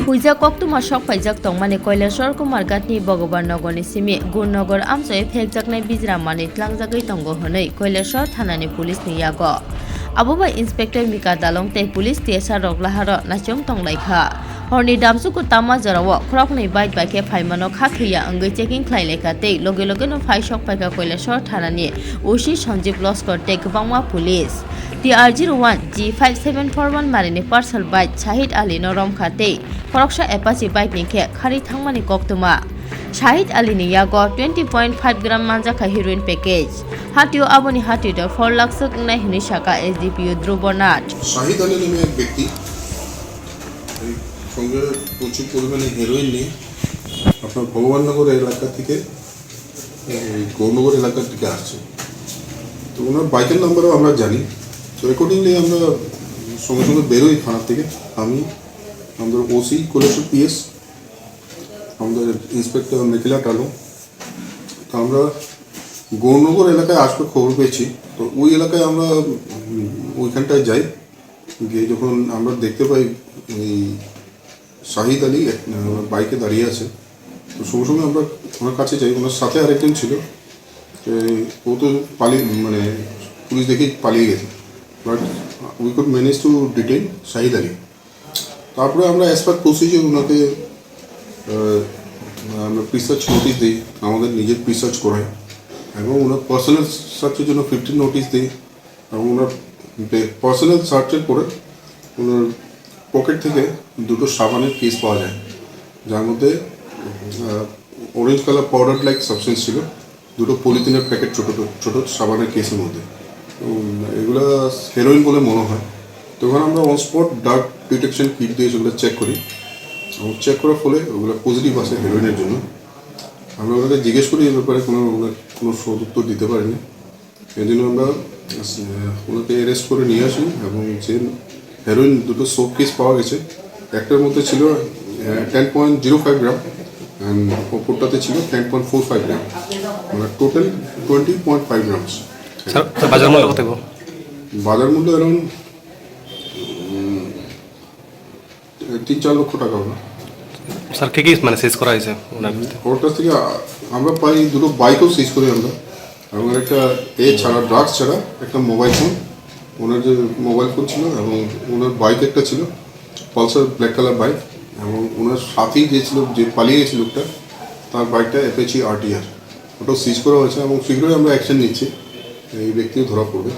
Huija koktuma sok paijak tongmani Koilashwar Kumarghatni Bhagwan simi Gurnagar amsoi phekjaknai bijramani tlangjagoi tongo honoi Koilashwar thanani police ni yago. Abobai Inspector Mika Dalong tei police TSR roglaharo nachong tonglaikha. Horni damsuku tama jarawo Khorokni bike bike phaimano khathuya angoi checking khlaileka tei loge loge no phai sok paika Koilashwar thanani OC Sanjeev Loskar tei kwbangma police. TR01 G5741 marini parcel bike Shahid Ali no romkha tei khoroksa Apache bike ni khe khari thangmani koktuma. Shahid Ali ni yago 20.5 gram manjak heroin package. Hatio aboni hatio 4 lakh sok nai hini shaka SDPO Drubonat. Shahid Ali নামে এক ব্যক্তি সঙ্গে প্রচুর পরিমাণে heroin নিয়ে আপনার ভগবাননগর এলাকা থেকে গৌরনগর এলাকার দিকে আসছে। তো ওনার বাইকের নাম্বারও আমরা জানি। তো অ্যাকর্ডিংলি আমরা সঙ্গে সঙ্গে বেরোই থানা থেকে। আমি আমাদের ওসি কোলেশ্বর পিএস, আমাদের ইন্সপেক্টর নিখিলা টালো, তো আমরা গৌরনগর এলাকায় আসবে খবর পেয়েছি। তো ওই এলাকায় আমরা ওইখানটায় যাই, গিয়ে যখন আমরা দেখতে পাই এই শাহিদ আলী বাইকে দাঁড়িয়ে আছে, তো সঙ্গে সঙ্গে আমরা ওনার কাছে যাই। ওনার সাথে আরেকজন ছিল, ও তো পালিয়ে মানে পুলিশ দেখে পালিয়ে গেছে, but we could manage to detain Shahid Ali. তারপরে আমরা অ্যাজ পার প্রসিজিওর ওনাকে আমরা প্রিসার্চ নোটিশ দিই, আমাদের নিজের প্রিসার্চ করাই, এবং ওনার পার্সোনাল সার্চের জন্য 15 নোটিশ দিই। এবং ওনার পার্সোনাল সার্চের পরে ওনার পকেট থেকে দুটো সাবানের কেস পাওয়া যায়, যার মধ্যে orange colour powder like substance ছিল, দুটো পলিথিনের প্যাকেট ছোটো ছোটো সাবানের কেসের মধ্যে। তো এগুলো হেরোইন বলে মনে হয়। তখন আমরা on spot dark detection kit দিয়ে সেগুলো চেক করি, এবং চেক করার ফলে ওগুলো পজিটিভ আসে হেরোইনের জন্য। আমরা ওনাকে জিজ্ঞেস করি এই ব্যাপারে, কোনো সদুত্তর দিতে পারিনি। এই জন্য আমরা ওনাকে অ্যারেস্ট করে নিয়ে আসি, এবং যে হেরোইন দুটো সোপ কেস পাওয়া গেছে, একটার মধ্যে ছিল 10.05 গ্রাম অ্যান্ড অপরটাতে ছিল 10.45 গ্রাম, মানে টোটাল 20.5 গ্রামস। বাজার মূল্য কত? বাজার মূল্য অ্যারাউন্ড 3-4 লক্ষ টাকা হবে। স্যার কি মানে সিজ করা হয়েছে ওর কাছ থেকে? আমরা পাই দুটো বাইকও সিজ করি আমরা, এবং একটা ছাড়া ড্রাগস ছাড়া একটা মোবাইল ফোন, ওনার যে মোবাইল ফোন ছিল, এবং ওনার বাইক একটা ছিল পালসার ব্ল্যাক কালার বাইক, এবং ওনার সাথেই যে ছিল, যে পালিয়ে গেছিল লোকটা, তার বাইকটা অ্যাপাচি RTR, ওটাও সিজ করা হয়েছে, এবং শীঘ্রই আমরা অ্যাকশন নিচ্ছি, এই ব্যক্তিও ধরা পড়বে।